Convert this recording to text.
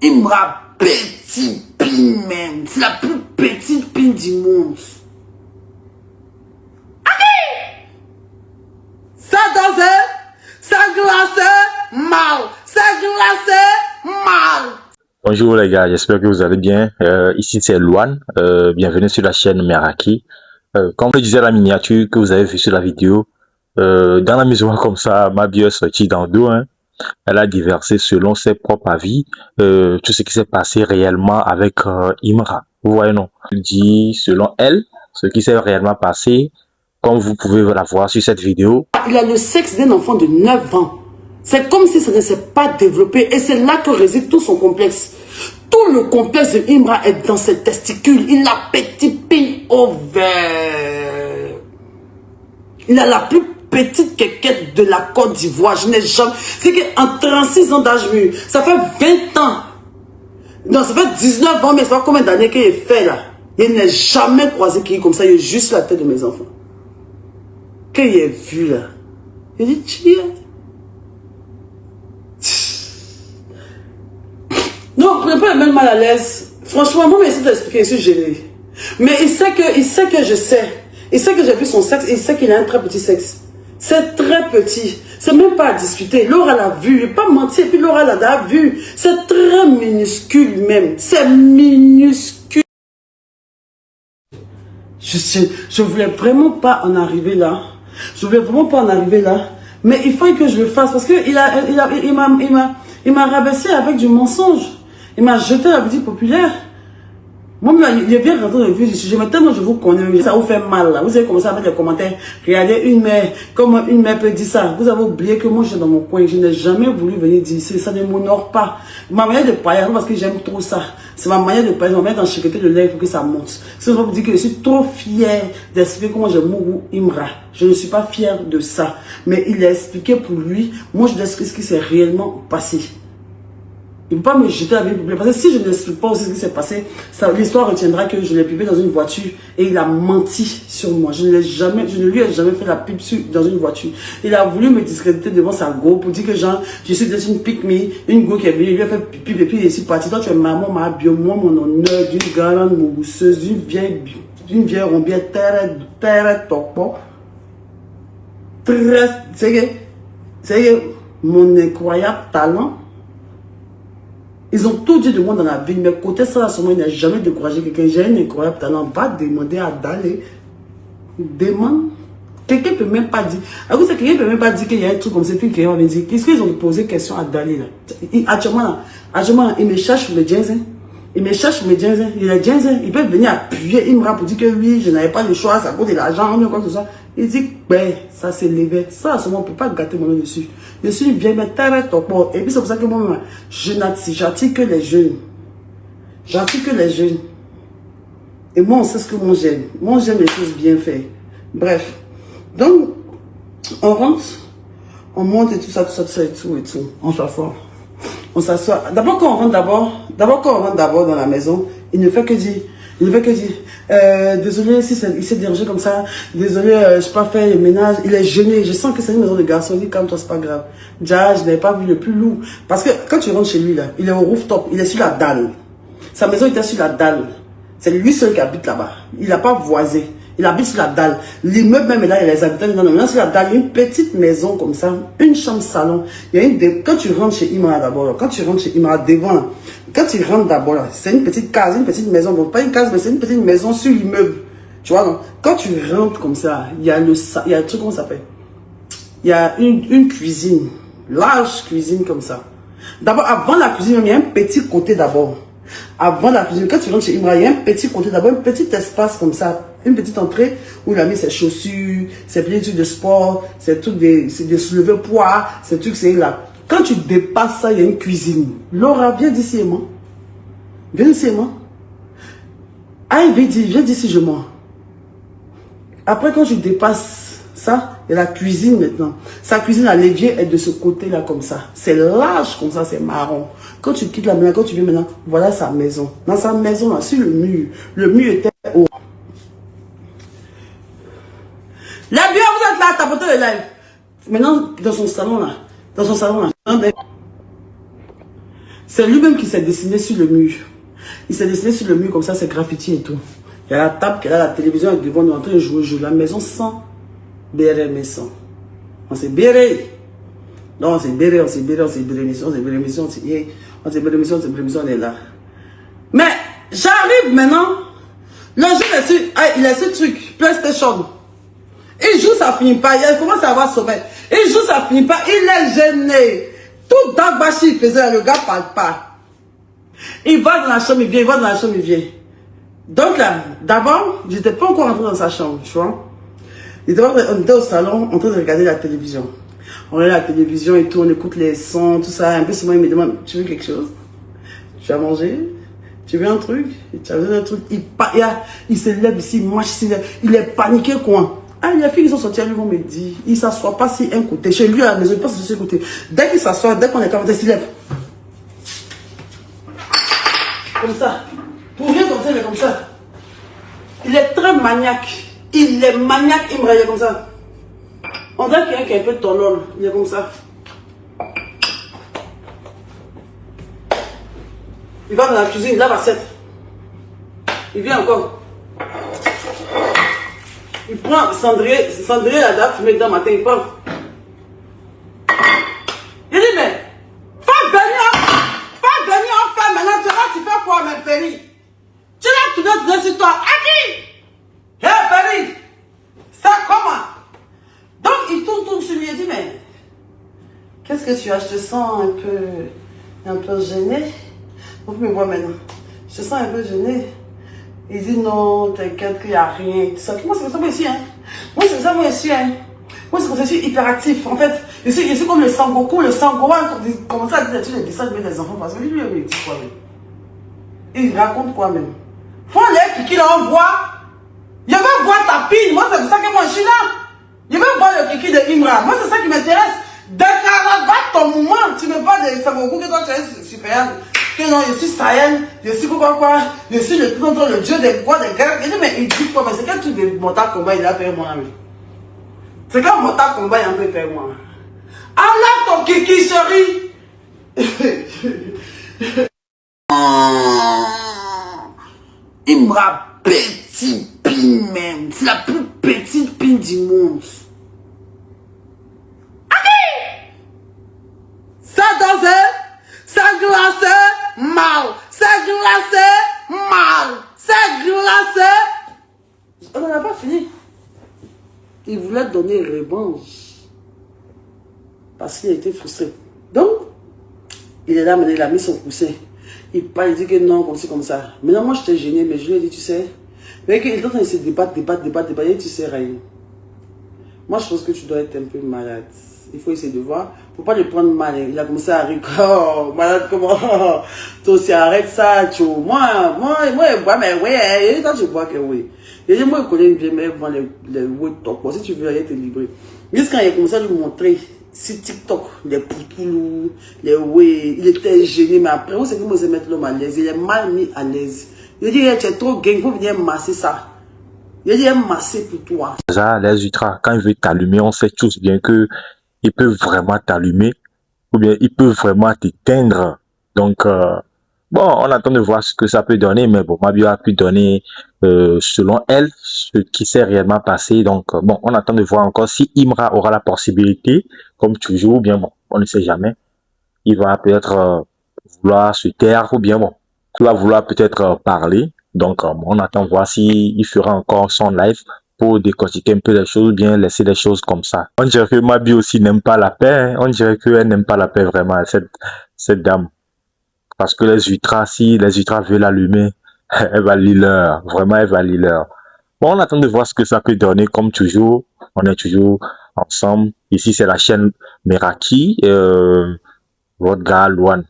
Imra, petit pin même. C'est la plus petite pin du monde. Ça dansait, ça glaçait mal. Ça glaçait mal. Bonjour les gars, j'espère que vous allez bien. Ici c'est Luan, bienvenue sur la chaîne Meraki. Comme je disais la miniature que vous avez vu sur la vidéo, dans la maison comme ça, ma bio est sortie dans le dos. Hein. Elle a diversé selon ses propres avis tout ce qui s'est passé réellement avec Imra. Vous voyez non? Elle dit selon elle ce qui s'est réellement passé, comme vous pouvez la voir sur cette vidéo. Il a le sexe d'un enfant de 9 ans. C'est comme si ça ne s'est pas développé et c'est là que réside tout son complexe. Tout le complexe de Imra est dans ses testicules. Il a petit pin ovaire. Il a la plus petite quéquette de la Côte d'Ivoire. Je n'ai jamais... C'est qu'en 36 ans d'âge mûr, ça fait 20 ans. Non, ça fait 19 ans, mais c'est pas combien d'années qu'il est fait là. Il n'a jamais croisé qui est comme ça. Il est juste la tête de mes enfants. Qu'il ait vu là. Il dit, tiens. Non, prenez pas même mal à l'aise. Franchement, moi, j'essaie d'expliquer, je suis gênée. Mais il sait que je sais. Il sait que j'ai vu son sexe. Il sait qu'il a un très petit sexe. C'est très petit. C'est même pas à discuter. Laura l'a vu. Il n'est pas menti. Et puis Laura l'a vu. C'est très minuscule même. C'est minuscule. Je voulais vraiment pas en arriver là. Je voulais vraiment pas en arriver là. Mais il faut que je le fasse. Parce qu'il m'a rabaissé avec du mensonge. Il m'a jeté la vie populaire. Moi, il est bien rentré dans le vif du sujet, mais tellement je vous connais, ça vous fait mal là. Vous avez commencé à mettre les commentaires. Regardez une mère, comment une mère peut dire ça. Vous avez oublié que moi, je suis dans mon coin. Je n'ai jamais voulu venir dire ici. Ça ne m'honore pas. Ma manière de parler, parce que j'aime trop ça. C'est ma manière de parler. Ma manière d'enchiqueter le lait pour que ça monte. C'est pour vous dire que je suis trop fière d'expliquer comment je mourou Imra. Je ne suis pas fière de ça. Mais il a expliqué pour lui. Moi, je lui explique ce qui s'est réellement passé. Il ne peut pas me jeter la vie publique. Parce que si je n'explique pas aussi ce qui s'est passé, l'histoire retiendra que je l'ai publié dans une voiture et il a menti sur moi. Je ne lui ai jamais fait la pub dans une voiture. Il a voulu me discréditer devant sa go pour dire que genre, je suis dans une pique-me, une go qui est venue, il lui a fait pipi et puis il est ici parti. Toi, tu es maman, ma bio, moi, mon honneur, d'une grande mousseuse, d'une vieille rombière, terre, topo. C'est mon incroyable talent. Ils ont tout dit de moi dans la vie, mais côté ça, là, il n'a jamais découragé quelqu'un. J'ai un incroyable talent. Va demander à d'aller. Demande. Quelqu'un ne peut même pas dire. Alors, quelqu'un ne peut même pas dire qu'il y a un truc comme ça, puis quelqu'un va me dire. Qu'est-ce qu'ils ont posé question à Dali là? Actuellement, il me cherche pour les jeans. Hein. Il me cherche pour mes jeans. Hein. Il a jeans. Hein. Il peut venir appuyer Imra pour dire que oui, je n'avais pas le choix, ça coûte de l'argent, ou quoi que ce soit. Il dit, ben, ça s'est levé. Ça, on ne peut pas gâter mon nom dessus. Je suis bien, mais t'arrêtes ton port. Et puis, c'est pour ça que moi-même, j'attire que les jeunes. J'attire que les jeunes. Et moi, on sait ce que moi j'aime. Moi, j'aime les choses bien faites. Bref. Donc, on rentre, on monte et tout ça et tout. On s'assoit. On s'assoit. D'abord, quand on rentre d'abord dans la maison, il ne fait que dire, désolé si il s'est dérangé comme ça, désolé, je n'ai pas fait le ménage, il est gêné, je sens que c'est une maison de garçon, il dit calme-toi, c'est pas grave. Déjà, je n'avais pas vu le plus lourd. Parce que quand tu rentres chez lui, là, il est au rooftop, il est sur la dalle. Sa maison était sur la dalle. C'est lui seul qui habite là-bas. Il n'a pas voisé. Il habite sur la dalle. L'immeuble même est là, il y a les habitants dedans. Sur la dalle, il y a une petite maison comme ça, une chambre salon. Il y a quand tu rentres chez Imra d'abord, quand tu rentres chez Imra devant, quand tu rentres d'abord, c'est une petite case, une petite maison. Bon, pas une case, mais c'est une petite maison sur l'immeuble. Tu vois, donc, quand tu rentres comme ça, il y a un truc, comment ça s'appelle? Il y a une cuisine, large cuisine comme ça. D'abord, avant la cuisine, il y a un petit côté d'abord. Avant la cuisine, quand tu rentres chez Imra, il y a un petit côté d'abord, un petit espace comme ça. Une petite entrée où il a mis ses chaussures, ses petits trucs de sport, ses trucs de soulever poids, ces trucs, c'est là. Quand tu dépasses ça, il y a une cuisine. Laura, viens d'ici et moi. Viens d'ici et moi. Ah, viens d'ici, je moi. Après, quand tu dépasses ça, il y a la cuisine maintenant. Sa cuisine à l'évier est de ce côté-là comme ça. C'est large comme ça, c'est marron. Quand tu quittes la maison, quand tu viens maintenant, voilà sa maison. Dans sa maison, là, sur le mur était haut. La bio, vous êtes là, tapotez le live. Maintenant, dans son salon là, C'est lui-même qui s'est dessiné sur le mur. Il s'est dessiné sur le mur comme ça, c'est graffiti et tout. Il y a la table, il y a la télévision, et devant nous en train de jouer. La maison sans béret, maison. On s'est béré. Non, on s'est béré, on s'est béré, on s'est béré, mission, on s'est béré, mission, on s'est béré, mission, on s'est béré, mission, on est là. Mais j'arrive maintenant. Le jeu, il a ce truc, PlayStation. Il joue, ça finit pas. Il commence à avoir sommeil. Il joue, ça finit pas. Il est gêné. Tout Dagbashi, il faisait, le gars parle pas. Il va dans la chambre, il vient, il va dans la chambre, il vient. Donc là, d'abord, j'étais pas encore entré dans sa chambre, tu vois. On était au salon, en train de regarder la télévision. On regarde la télévision et tout, on écoute les sons, tout ça. Un peu souvent, il me demande, tu veux quelque chose? Tu vas manger? Tu veux un truc? Tu as besoin d'un truc? Il se lève ici, il marche ici, il est paniqué, quoi. Ah, les filles qui sont sorties à lui vont me dire, il ne s'assoit pas si un côté. Chez lui, à la maison, il passe sur ce côté. Dès qu'il s'assoit, dès qu'on est capable, il se lève. Comme ça. Pour rien comme ça, il est comme ça. Il est très maniaque. Il est maniaque, il me regarde comme ça. On dirait qu'il y a quelqu'un qui est un peu tolol. Il est comme ça. Il va dans la cuisine, il lave l'assiette. Il vient encore. Il prend cendrier la dame fumée dedans matin, il prend. Il dit, mais, fais venir enfin maintenant, tu fais quoi, mes péris? Tu l'as tout donné sur toi. Aki! Hé, péri! Ça comment? Donc, il tourne sur lui et dit, mais, qu'est-ce que tu as? Je te sens un peu gêné. Vous me voyez maintenant. Je te sens un peu gêné. Il dit non, t'inquiète qu'il n'y a rien. Moi, c'est comme ça, moi aussi. Hein. Moi, c'est comme ça, moi aussi. Hein. Moi, c'est comme ça, je suis hyperactif. En fait, je suis comme le Sangoku, le Sangohan. Comment ça, tu les dessins des enfants. Parce que lui, il dit quoi même? Il raconte quoi même? Faut les kiki là, on voit. Il veut voir ta pile. Moi, c'est pour ça que moi, je suis là. Il veut voir le kiki de Imra. Moi, c'est ça qui m'intéresse. D'accord, va ton moment. Tu me parles de Sangoku que toi, tu es supérieur. Que non, je suis Sahel, je suis quoi, je suis le dieu des quoi, des guerres. Il dit, mais il dit quoi, mais c'est quel truc de Mortal Kombat il a fait moi, ami? C'est quel Mortal Kombat il a fait moi? Enlève ton kiki, chérie! Il me rappelle petit pin même. C'est la plus petite pin du monde. Ça dansait, ça glaçait. Mal, c'est glacé, mal, c'est glacé. On n'en a pas fini. Il voulait donner revanche parce qu'il était frustré. Donc, il est là, maintenant, il a mis son coussin. Il parle, il dit que non, comme ça. Maintenant, moi, j'étais gêné, mais je lui ai dit, tu sais, mais qu'il est en train de se débattre, et tu sais rien. Moi, je pense que tu dois être un peu malade. Il faut essayer de voir. Faut pas le prendre mal. Il a commencé à rire. Oh, malade comment? Toi aussi, arrête ça, tu moi, mais ouais, quand tu vois que oui. Et moi, je connais bien, mais devant les ouais top. Si tu veux aller te libérer. Juste quand il a commencé à lui montrer sur TikTok, les poutoulous, les ouais, il était gêné, mais après, où c'est que moi, je vais mettre l'homme à l'aise? Il est mal mis à l'aise. Il dit, tu es trop gang, il faut venir masser ça. Il dit, masser pour toi. Ça, les ultras, quand il veut t'allumer, on sait tous bien que il peut vraiment t'allumer ou bien il peut vraiment t'éteindre. Donc, bon, on attend de voir ce que ça peut donner, mais bon, Mabio a pu donner, selon elle, ce qui s'est réellement passé. Donc, bon, on attend de voir encore si Imra aura la possibilité, comme toujours, ou bien bon, on ne sait jamais. Il va peut-être vouloir se taire, ou bien bon, il va vouloir peut-être parler. Donc, on attend de voir s'il fera encore son live pour décortiquer un peu les choses, bien laisser les choses comme ça. On dirait que Mabi aussi n'aime pas la paix, hein. On dirait qu'elle n'aime pas la paix vraiment, cette dame. Parce que les ultras, si les ultras veulent l'allumer, elle va l'heure. Vraiment, elle va l'heure. Bon, on attend de voir ce que ça peut donner, comme toujours. On est toujours ensemble. Ici, c'est la chaîne Meraki, votre gars, Luan.